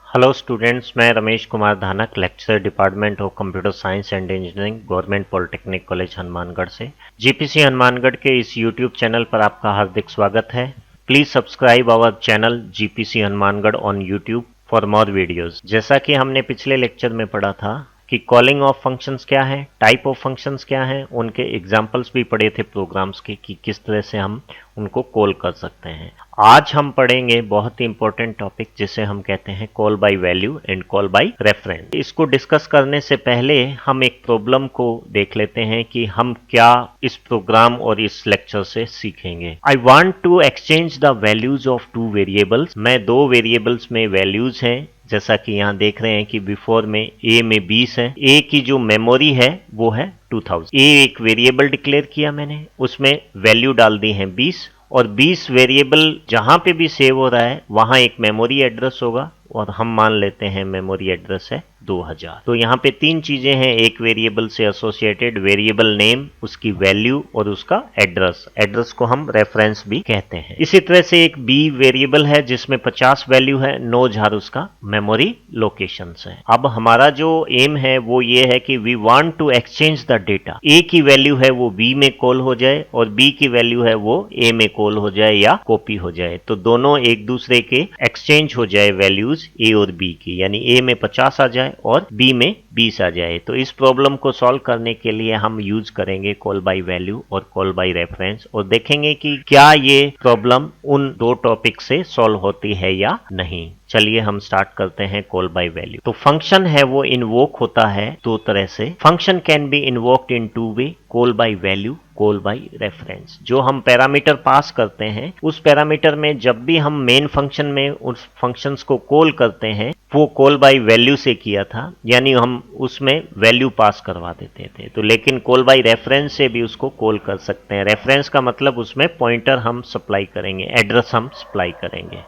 Hello students, मैं Ramesh Kumar Dhanak, lecturer department of computer science and engineering, government polytechnic college Hanumangarh से। GPC Hanumangarh के इस YouTube channel पर आपका हार्दिक स्वागत है। Please subscribe our channel GPC Hanumangarh on YouTube for more videos. जैसा कि हमने पिछले लेक्चर में पढ़ा था कि कॉलिंग ऑफ फंक्शंस क्या है, टाइप ऑफ फंक्शंस क्या है, उनके एग्जाम्पल्स भी पढ़े थे प्रोग्राम्स के कि किस तरह से हम उनको कॉल कर सकते हैं। आज हम पढ़ेंगे बहुत ही इंपॉर्टेंट टॉपिक जिसे हम कहते हैं call by value and call by reference. इसको डिस्कस करने से पहले हम एक प्रॉब्लम को देख लेते हैं कि हम क्या इस प्रोग्राम और इस लेक्चर से सीखेंगे। I want to exchange the values of two variables. मैं दो वेरिएबल्स में वैल्यूज हैं, जैसा कि यहाँ देख रहे हैं कि बिफोर में a में 20 है। a की जो मेमोरी है वो है 2000। a एक वेरिएबल डिक्लेयर किया मैंने, उसमें वैल्यू डाल दी है 20 और 20 वेरिएबल जहां पे भी सेव हो रहा है वहां एक मेमोरी एड्रेस होगा और हम मान लेते हैं मेमोरी एड्रेस है 2000। तो यहाँ पे तीन चीजें हैं एक वेरिएबल से एसोसिएटेड, वेरिएबल नेम, उसकी वैल्यू और उसका एड्रेस। एड्रेस को हम रेफरेंस भी कहते हैं। इसी तरह से एक बी वेरिएबल है जिसमें 50 वैल्यू है, 9000 उसका मेमोरी लोकेशन है। अब हमारा जो एम है वो ये है कि we want to exchange the data. A की वैल्यू है वो बी में कॉल हो जाए और बी की वैल्यू है वो ए में कॉल हो जाए या कॉपी हो जाए, तो दोनों एक दूसरे के एक्सचेंज हो जाए वैल्यूज ए और बी की, यानी ए में 50 आ जाए और बी में 20 आ जाए। तो इस प्रॉब्लम को सॉल्व करने के लिए हम यूज करेंगे कॉल बाय वैल्यू और कॉल बाय रेफरेंस और देखेंगे कि क्या ये प्रॉब्लम उन दो टॉपिक से सॉल्व होती है या नहीं। चलिए हम स्टार्ट करते हैं कॉल बाय वैल्यू। तो फंक्शन है वो इन्वोक होता है दो तरह से। Function can be invoked in two way, call by value, call by reference. जो हम पैरामीटर पास करते हैं उस पैरामीटर में जब भी हम मेन फंक्शन में उस फंक्शंस को कॉल करते हैं वो कॉल बाय वैल्यू से किया था, यानी हम उसमें वैल्यू पास करवा देते थे। तो लेकिन कॉल बाय रेफरेंस से भी उसको कॉल कर सकते हैं। रेफरेंस का मतलब उसमें पॉइंटर हम सप्लाई करेंगे, एड्रेस हम सप्लाई करेंगे।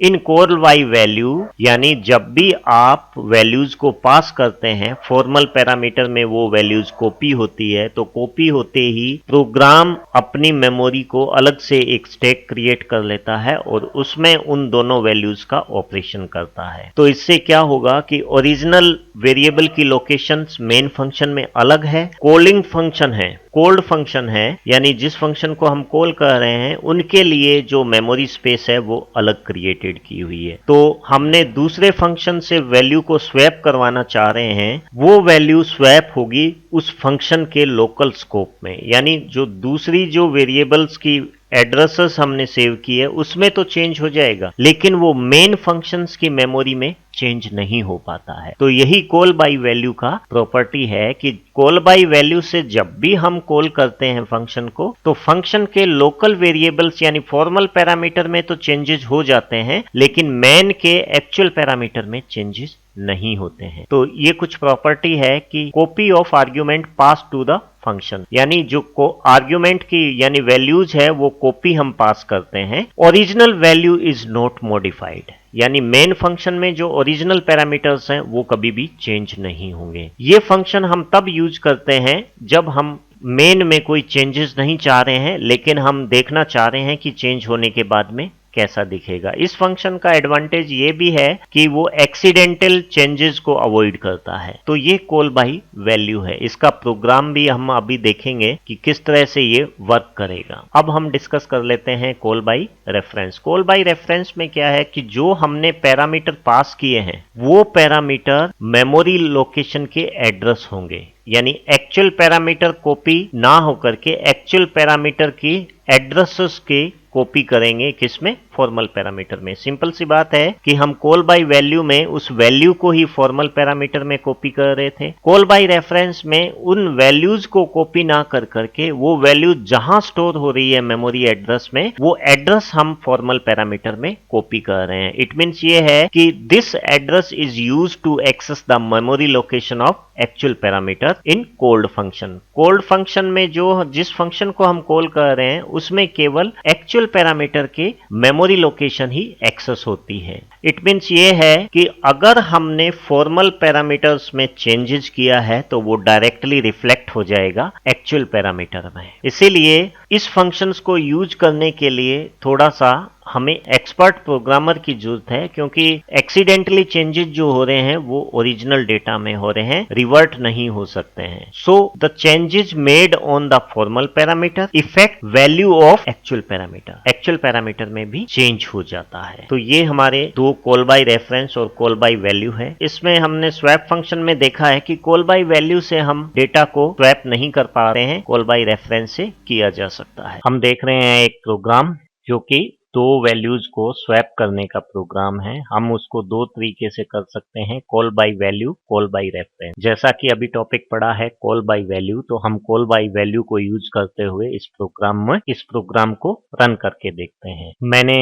इन कॉल बाय वैल्यू यानी जब भी आप वैल्यूज को पास करते हैं, फॉर्मल पैरामीटर में वो वैल्यूज कॉपी होती है, तो कॉपी होते ही प्रोग्राम अपनी मेमोरी को अलग से एक स्टैक क्रिएट कर लेता है और उसमें उन दोनों वैल्यूज का ऑपरेशन करता है। तो इससे क्या होगा कि ओरिजिनल वेरिएबल की लोकेशन मेन फंक्शन में अलग है, कॉलिंग फंक्शन है, कॉल्ड फंक्शन है, यानी जिस फंक्शन को हम कॉल कर रहे हैं उनके लिए जो मेमोरी स्पेस है वो अलग क्रिएटेड की हुई है। तो हमने दूसरे फंक्शन से वैल्यू को स्वैप करवाना चाह रहे हैं, वो वैल्यू स्वैप होगी उस फंक्शन के लोकल स्कोप में, यानी जो दूसरी जो वेरिएबल्स की एड्रेसेस हमने सेव की है उसमें तो चेंज हो जाएगा, लेकिन वो मेन फंक्शंस की मेमोरी में चेंज नहीं हो पाता है। तो यही कॉल बाय वैल्यू का प्रॉपर्टी है कि कॉल बाय वैल्यू से जब भी हम कॉल करते हैं फंक्शन को, तो फंक्शन के लोकल वेरिएबल्स यानी फॉर्मल पैरामीटर में तो चेंजेस हो जाते हैं, लेकिन मेन के एक्चुअल पैरामीटर में चेंजेस नहीं होते हैं। तो ये कुछ प्रॉपर्टी है कि copy of argument pass to the function, यानी जो आर्ग्यूमेंट की यानी वैल्यूज है वो कॉपी हम पास करते हैं। Original value is not modified, यानी मेन फंक्शन में जो ओरिजिनल पैरामीटर्स हैं वो कभी भी चेंज नहीं होंगे। ये फंक्शन हम तब यूज करते हैं जब हम मेन में कोई चेंजेस नहीं चाह रहे हैं, लेकिन हम देखना चाह रहे हैं कि चेंज होने के बाद में कैसा दिखेगा। इस फंक्शन का एडवांटेज ये भी है कि वो एक्सीडेंटल चेंजेस को अवॉइड करता है। तो ये कॉल बाय वैल्यू है। इसका प्रोग्राम भी हम अभी देखेंगे कि किस तरह से ये वर्क करेगा। अब हम डिस्कस कर लेते हैं call by reference. Call by reference में क्या है कि जो हमने पैरामीटर पास किए हैं वो पैरामीटर मेमोरी लोकेशन के एड्रेस होंगे, यानी एक्चुअल पैरामीटर कॉपी ना होकर के एक्चुअल पैरामीटर की एड्रेसेस के कॉपी करेंगे, किसमें, फॉर्मल पैरामीटर में। सिंपल सी बात है कि हम कॉल बाय वैल्यू में उस वैल्यू को ही फॉर्मल पैरामीटर में कॉपी कर रहे थे। कॉल बाय रेफरेंस में उन वैल्यूज को कॉपी ना कर करके वो वैल्यू जहां स्टोर हो रही है मेमोरी एड्रेस में, वो एड्रेस हम फॉर्मल पैरामीटर में कॉपी कर रहे हैं। इट मींस ये है कि this address is used to access the memory location of actual parameter in called function. Called function में जो जिस फंक्शन को हम कॉल कर रहे हैं उसमें केवल एक्चुअल पैरामीटर के मेमोरी लोकेशन ही एक्सेस होती है। इट मींस ये है कि अगर हमने फॉर्मल पैरामीटर्स में चेंजेस किया है तो वो डायरेक्टली रिफ्लेक्ट हो जाएगा एक्चुअल पैरामीटर में। इसीलिए इस फंक्शंस को यूज करने के लिए थोड़ा सा हमें एक्सपर्ट प्रोग्रामर की जरूरत है, क्योंकि एक्सीडेंटली चेंजेस जो हो रहे हैं वो ओरिजिनल डेटा में हो रहे हैं, रिवर्ट नहीं हो सकते हैं। So the changes made on the formal parameter effect value of actual parameter, actual parameter में भी चेंज हो जाता है। तो ये हमारे दो कॉल बाय रेफरेंस और कॉल बाय वैल्यू है। इसमें हमने स्वैप फंक्शन में देखा है कि कॉल बाय वैल्यू से हम डेटा को स्वैप नहीं कर पा रहे हैं, कॉल बाय रेफरेंस से किया जा सकता है। हम देख रहे हैं एक प्रोग्राम जो कि दो वैल्यूज को स्वैप करने का प्रोग्राम है। हम उसको दो तरीके से कर सकते हैं, call by value, call by reference. जैसा कि अभी टॉपिक पड़ा है कॉल बाय वैल्यू, तो हम कॉल बाय वैल्यू को यूज करते हुए इस प्रोग्राम को रन करके देखते हैं। मैंने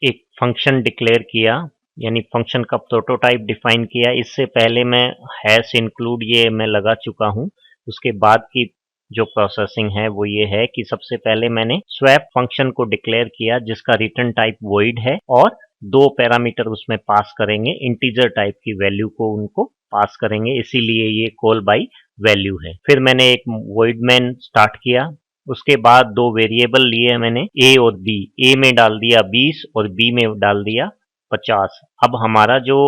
एक फंक्शन डिक्लेयर किया, यानी फंक्शन का प्रोटोटाइप डिफाइन किया। इससे पहले मैं हैश इंक्लूड ये मैं लगा चुका हूं। उसके बाद की जो प्रोसेसिंग है वो ये है कि सबसे पहले मैंने स्वैप फंक्शन को डिक्लेयर किया जिसका रिटर्न टाइप वॉइड है, और दो पैरामीटर उसमें पास करेंगे, इंटीजर टाइप की वैल्यू को उनको पास करेंगे, इसीलिए ये कॉल बाय वैल्यू है। फिर मैंने एक वॉइड मैन स्टार्ट किया। उसके बाद दो वेरिएबल लिए मैंने, ए और बी। ए में डाल दिया 20 और बी में डाल दिया 50। अब हमारा जो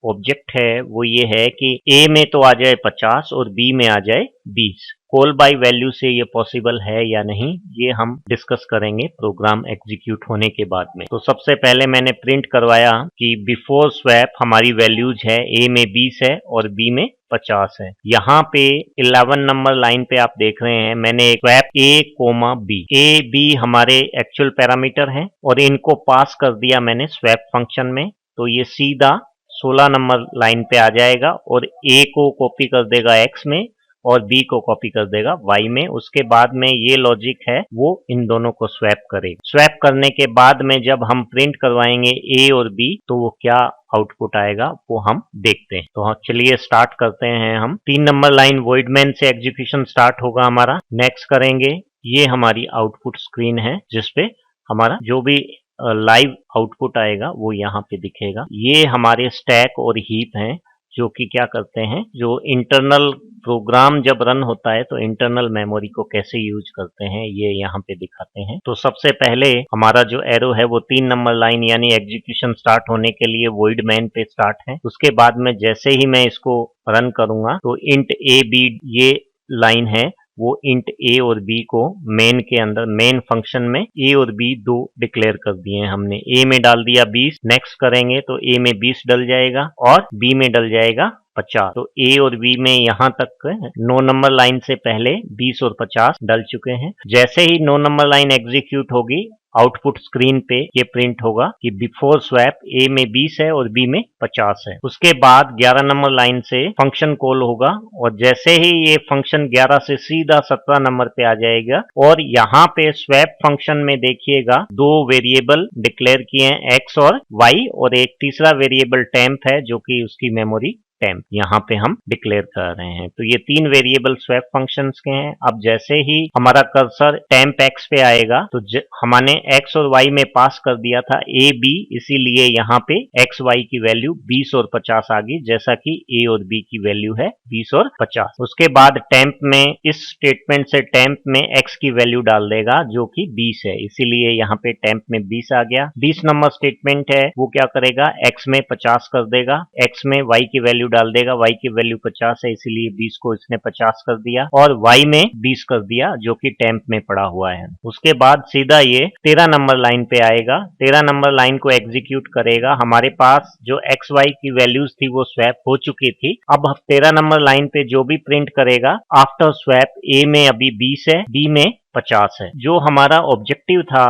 ऑब्जेक्ट है वो ये है कि ए में तो आ जाए 50 और बी में आ जाए 20। कॉल बाय वैल्यू से ये पॉसिबल है या नहीं, ये हम डिस्कस करेंगे प्रोग्राम एग्जीक्यूट होने के बाद में। तो सबसे पहले मैंने प्रिंट करवाया कि बिफोर स्वैप हमारी वैल्यूज है, ए में 20 है और बी में 50 है। यहाँ पे 11 नंबर लाइन पे आप देख रहे हैं मैंने एक swap A comma B, A B हमारे एक्चुअल पैरामीटर हैं और इनको पास कर दिया मैंने स्वैप फंक्शन में। तो ये सीधा 16 नंबर लाइन पे आ जाएगा और ए को कॉपी कर देगा एक्स में और बी को कॉपी कर देगा वाई में। उसके बाद में ये लॉजिक है वो इन दोनों को स्वैप करेगा। स्वैप करने के बाद में जब हम प्रिंट करवाएंगे ए और बी तो वो क्या आउटपुट आएगा वो हम देखते हैं। तो चलिए स्टार्ट करते हैं। हम 3 नंबर लाइन वॉइड मैन से एग्जीक्यूशन स्टार्ट होगा हमारा। नेक्स्ट करेंगे, ये हमारी आउटपुट स्क्रीन है जिसपे हमारा जो भी लाइव आउटपुट आएगा वो यहाँ पे दिखेगा। ये हमारे स्टैक और हीप हैं जो कि क्या करते हैं, जो इंटरनल प्रोग्राम जब रन होता है तो इंटरनल मेमोरी को कैसे यूज करते हैं ये यहाँ पे दिखाते हैं। तो सबसे पहले हमारा जो एरो है वो 3 नंबर लाइन यानी एग्जीक्यूशन स्टार्ट होने के लिए वॉइड मैन पे स्टार्ट है। उसके बाद में जैसे ही मैं इसको रन करूंगा तो इंट ए बी ये लाइन है वो इंट ए और बी को मेन के अंदर, मेन फंक्शन में ए और बी दो डिक्लेयर कर दिए हैं हमने। ए में डाल दिया 20, नेक्स्ट करेंगे तो ए में 20 डल जाएगा और बी में डल जाएगा 50। तो ए और बी में यहाँ तक 9 नंबर लाइन से पहले 20 और 50 डल चुके हैं। जैसे ही 9 नंबर लाइन एग्जीक्यूट होगी आउटपुट स्क्रीन पे ये प्रिंट होगा कि बिफोर स्वैप ए में 20 है और बी में 50 है। उसके बाद 11 नंबर लाइन से फंक्शन कॉल होगा और जैसे ही ये फंक्शन 11 से सीधा 17 नंबर पे आ जाएगा और यहाँ पे स्वैप फंक्शन में देखिएगा दो वेरिएबल डिक्लेयर किए हैं एक्स और वाई, और एक तीसरा वेरिएबल टेम्प है जो कि उसकी मेमोरी टेम्प यहाँ पे हम डिक्लेयर कर रहे हैं। तो ये 3 वेरिएबल स्वैप फंक्शंस के हैं। अब जैसे ही हमारा कर्सर टेम्प एक्स पे आएगा तो हमने एक्स और वाई में पास कर दिया था ए बी, इसीलिए यहाँ पे एक्स वाई की वैल्यू 20 और 50 आ गई, जैसा कि ए और बी की वैल्यू है 20 और 50। उसके बाद टेम्प में इस स्टेटमेंट से टेम्प में एक्स की वैल्यू डाल देगा जो कि 20 है, इसीलिए यहाँ पे टेम्प में 20 आ गया। 20 नंबर स्टेटमेंट है वो क्या करेगा, एक्स में 50 कर देगा, एक्स में वाई की वैल्यू डाल देगा, y की वैल्यू 50 है इसीलिए 20 को इसने 50 कर दिया और y में 20 कर दिया जो कि टेम्प में पड़ा हुआ है। उसके बाद सीधा ये 13 नंबर लाइन पे आएगा। 13 नंबर लाइन को एग्जीक्यूट करेगा। हमारे पास जो एक्स वाई की वैल्यूज थी वो स्वैप हो चुकी थी। अब 13 नंबर लाइन पे जो भी प्रिंट करेगा आफ्टर स्वैप ए में अभी 20 है, बी में 50 है। जो हमारा ऑब्जेक्टिव था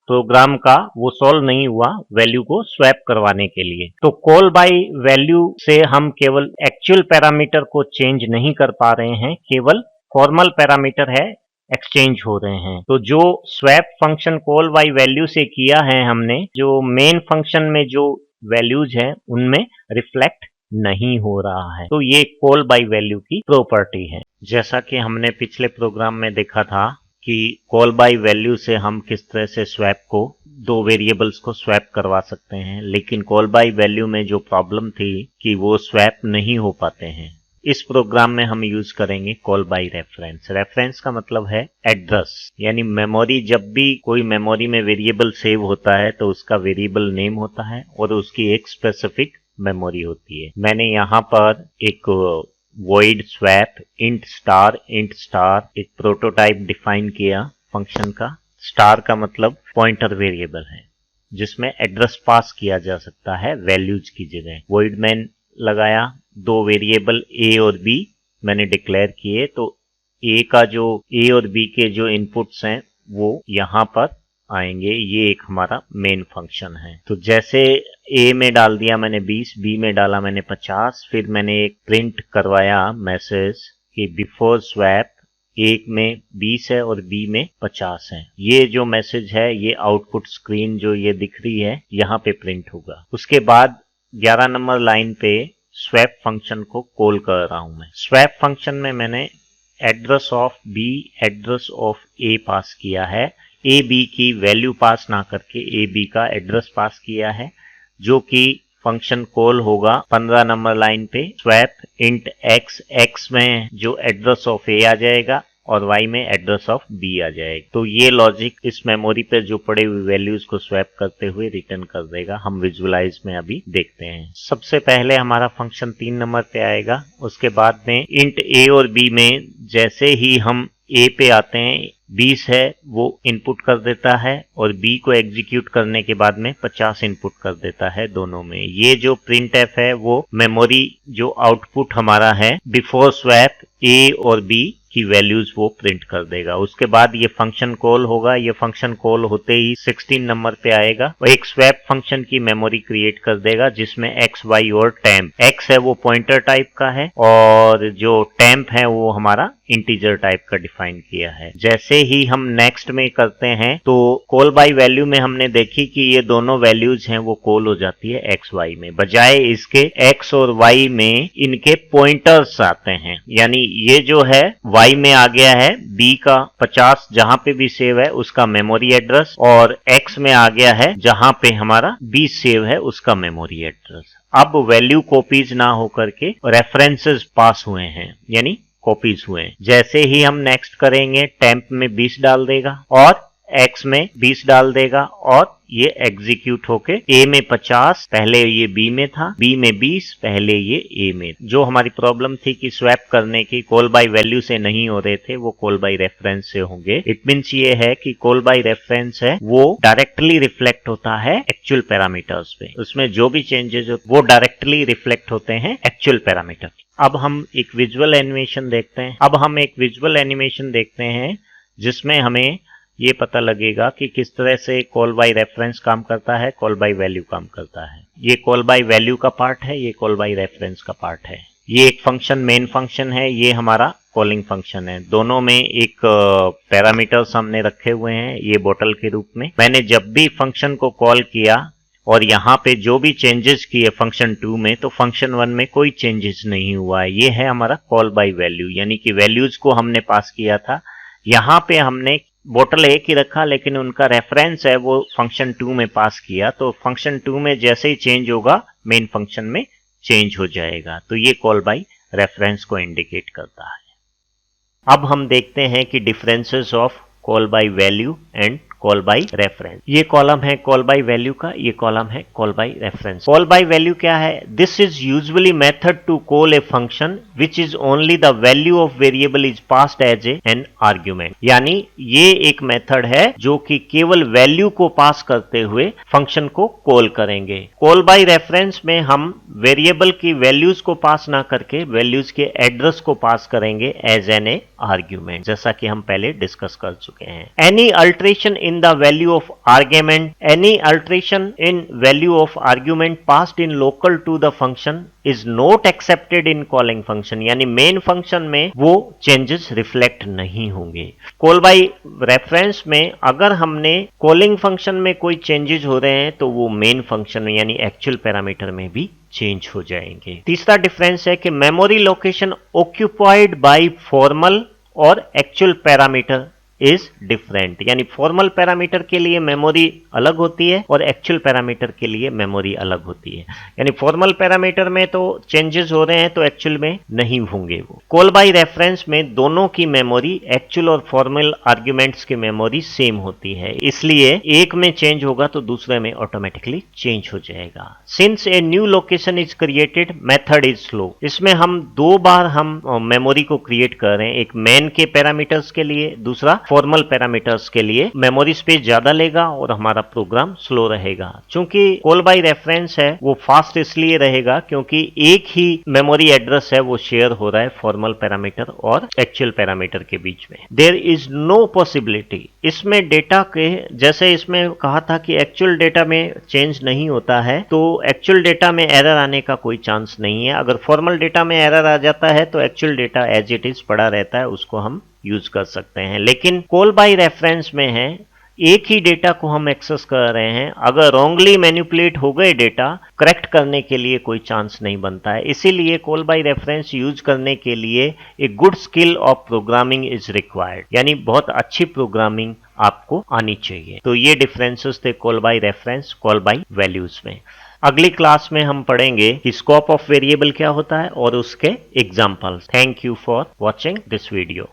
प्रोग्राम का वो सॉल्व नहीं हुआ वैल्यू को स्वैप करवाने के लिए। तो कॉल बाय वैल्यू से हम केवल एक्चुअल पैरामीटर को चेंज नहीं कर पा रहे हैं, केवल फॉर्मल पैरामीटर है एक्सचेंज हो रहे हैं। तो जो swap function call by value से किया है हमने, जो मेन फंक्शन में जो वैल्यूज हैं उनमें रिफ्लेक्ट नहीं हो रहा है। तो ये कॉल बाय वैल्यू की प्रॉपर्टी है। जैसा कि हमने पिछले प्रोग्राम में देखा था कि कॉल बाय वैल्यू से हम किस तरह से स्वैप को, दो वेरिएबल्स को स्वैप करवा सकते हैं, लेकिन कॉल बाय वैल्यू में जो प्रॉब्लम थी कि वो स्वैप नहीं हो पाते हैं। इस प्रोग्राम में हम यूज करेंगे कॉल बाय रेफरेंस। रेफरेंस का मतलब है एड्रेस, यानी मेमोरी, जब भी कोई मेमोरी में वेरिएबल सेव होता है तो उसका वेरिएबल नेम होता है और उसकी एक स्पेसिफिक मेमोरी होती है। मैंने यहाँ पर एक void swap int star एक प्रोटोटाइप डिफाइन किया फंक्शन का। स्टार का मतलब पॉइंटर वेरिएबल है जिसमें एड्रेस पास किया जा सकता है वैल्यूज की जगह। void मैन लगाया, दो वेरिएबल a और b मैंने डिक्लेयर किए, तो a और b के जो इनपुट्स हैं वो यहाँ पर आएंगे। ये एक हमारा मेन फंक्शन है। तो जैसे a में डाल दिया मैंने 20, b में डाला मैंने 50, फिर मैंने एक प्रिंट करवाया मैसेज कि बिफोर स्वैप एक में 20 है और b में 50 है। ये जो मैसेज है ये आउटपुट स्क्रीन जो ये दिख रही है यहाँ पे प्रिंट होगा। उसके बाद 11 नंबर लाइन पे स्वैप फंक्शन को कॉल कर रहा हूं मैं। स्वैप फंक्शन में मैंने address of b, address of a पास किया है। ए बी की वैल्यू पास ना करके ए बी का एड्रेस पास किया है, जो कि फंक्शन कॉल होगा 15 नंबर लाइन पे स्वैप इंट एक्स। एक्स में जो एड्रेस ऑफ ए आ जाएगा और वाई में एड्रेस ऑफ बी आ जाएगा। तो ये लॉजिक इस मेमोरी पे जो पड़े हुए वैल्यूज को स्वैप करते हुए रिटर्न कर देगा। हम विजुअलाइज में अभी देखते हैं। सबसे पहले हमारा फंक्शन 3 नंबर पे आएगा। उसके बाद में इंट ए और बी में जैसे ही हम ए पे आते हैं 20 है वो इनपुट कर देता है और बी को एग्जीक्यूट करने के बाद में 50 इनपुट कर देता है दोनों में। ये जो प्रिंट एफ है वो मेमोरी जो आउटपुट हमारा है बिफोर स्वैप ए और बी की वैल्यूज वो प्रिंट कर देगा। उसके बाद ये फंक्शन कॉल होगा। ये फंक्शन कॉल होते ही 16 नंबर पे आएगा और एक स्वैप फंक्शन की मेमोरी क्रिएट कर देगा जिसमें एक्स, वाई और टेम्प। एक्स है वो पॉइंटर टाइप का है और जो टेम्प है वो हमारा इंटीजर टाइप का डिफाइन किया है। जैसे ही हम नेक्स्ट में करते हैं तो कॉल बाय वैल्यू में हमने देखी कि ये दोनों वैल्यूज हैं वो कॉल हो जाती है एक्स वाई में। बजाय इसके एक्स और वाई में इनके पॉइंटर्स आते हैं, यानी ये जो है वाई में आ गया है बी का 50 जहां पे भी सेव है उसका मेमोरी एड्रेस, और एक्स में आ गया है जहां पे हमारा बी सेव है उसका मेमोरी एड्रेस। अब वैल्यू कॉपीज ना होकर के रेफरेंसेस पास हुए हैं, यानी कॉपीज हुए। जैसे ही हम नेक्स्ट करेंगे टेम्प में 20 डाल देगा और एक्स में 20 डाल देगा और ये एग्जीक्यूट होके ए में 50, पहले ये बी में था, बी में 20, पहले ये ए में। जो हमारी प्रॉब्लम थी कि स्वैप करने की कॉल बाय वैल्यू से नहीं हो रहे थे वो कॉल बाय रेफरेंस से होंगे। इट मींस ये है कि कॉल बाय रेफरेंस है वो डायरेक्टली रिफ्लेक्ट होता है एक्चुअल पैरामीटर्स पे। उसमें जो भी चेंजेस वो डायरेक्टली रिफ्लेक्ट होते हैं एक्चुअल पैरामीटर। अब हम एक विजुअल एनिमेशन देखते हैं जिसमें हमें ये पता लगेगा कि किस तरह से कॉल बाय रेफरेंस काम करता है, कॉल बाय वैल्यू काम करता है। ये कॉल बाय वैल्यू का पार्ट है, ये कॉल बाय रेफरेंस का पार्ट है। ये एक फंक्शन मेन फंक्शन है, ये हमारा कॉलिंग फंक्शन है। दोनों में एक पैरामीटर्स हमने रखे हुए हैं ये बोतल के रूप में। मैंने जब भी फंक्शन को कॉल किया और यहाँ पे जो भी चेंजेस किए फंक्शन 2 में, तो फंक्शन 1 में कोई चेंजेस नहीं हुआ है। ये है हमारा कॉल बाय वैल्यू, यानी कि वैल्यूज को हमने पास किया था। यहाँ पे हमने बोतल एक ही रखा लेकिन उनका रेफरेंस है वो फंक्शन 2 में पास किया, तो फंक्शन 2 में जैसे ही चेंज होगा मेन फंक्शन में चेंज हो जाएगा। तो ये कॉल बाय रेफरेंस को इंडिकेट करता है। अब हम देखते हैं कि differences of call by value and call by reference. ये कॉलम है कॉल बाय वैल्यू का, ये कॉलम है call by reference. Call by value क्या है? This is usually method to call a function which is only the value of variable is passed as an argument. यानी ये एक method है जो कि केवल वैल्यू को पास करते हुए फंक्शन को कॉल करेंगे। कॉल बाय रेफरेंस में हम वेरिएबल की वैल्यूज को पास ना करके वैल्यूज के एड्रेस को पास करेंगे एज एन ए आर्ग्यूमेंट, जैसा कि हम पहले डिस्कस कर चुके हैं। Any alteration in the value of argument, any alteration in value of argument passed in local to the function is not accepted in calling function, यानी मेन फंक्शन में वो चेंजेस रिफ्लेक्ट नहीं होंगे। कॉल बाय रेफरेंस में अगर हमने calling function में कोई चेंजेस हो रहे हैं तो वो मेन फंक्शन में यानी एक्चुअल पैरामीटर में भी चेंज हो जाएंगे। तीसरा डिफरेंस है कि memory location occupied by formal और एक्चुअल पैरामीटर इज डिफरेंट, यानी फॉर्मल पैरामीटर के लिए मेमोरी अलग होती है और एक्चुअल पैरामीटर के लिए मेमोरी अलग होती है। यानी फॉर्मल पैरामीटर में तो चेंजेस हो रहे हैं तो एक्चुअल में नहीं होंगे। वो कॉल बाय रेफरेंस में दोनों की मेमोरी, एक्चुअल और फॉर्मल आर्ग्यूमेंट्स की मेमोरी सेम होती है, इसलिए एक में चेंज होगा तो दूसरे में ऑटोमेटिकली चेंज हो जाएगा। Since a new location is created, method is slow. इसमें हम दो बार हम मेमोरी को क्रिएट कर रहे हैं, एक मेन के पैरामीटर्स के लिए, दूसरा फॉर्मल पैरामीटर्स के लिए। मेमोरी स्पेस ज्यादा लेगा और हमारा प्रोग्राम स्लो रहेगा। चूंकि कॉल बाय रेफरेंस है वो फास्ट इसलिए रहेगा क्योंकि एक ही मेमोरी एड्रेस है वो शेयर हो रहा है फॉर्मल पैरामीटर और एक्चुअल पैरामीटर के बीच में। देयर इज नो पॉसिबिलिटी, इसमें डेटा के, जैसे इसमें कहा था कि एक्चुअल डेटा में चेंज नहीं होता है, तो एक्चुअल डेटा में एरर आने का कोई चांस नहीं है। अगर फॉर्मल डेटा में एरर आ जाता है तो actual data as it is पड़ा रहता है, उसको हम यूज कर सकते हैं। लेकिन कॉल बाय रेफरेंस में है एक ही डेटा को हम एक्सेस कर रहे हैं, अगर रॉन्गली मैनिपुलेट हो गए डेटा, करेक्ट करने के लिए कोई चांस नहीं बनता है। इसीलिए कॉल बाय रेफरेंस यूज करने के लिए एक good skill of programming is required, यानी बहुत अच्छी प्रोग्रामिंग आपको आनी चाहिए। तो ये डिफरेंसेस थे call by reference, call by values में। अगली क्लास में हम पढ़ेंगे कि स्कोप ऑफ वेरिएबल क्या होता है और उसके examples. Thank you for watching this video.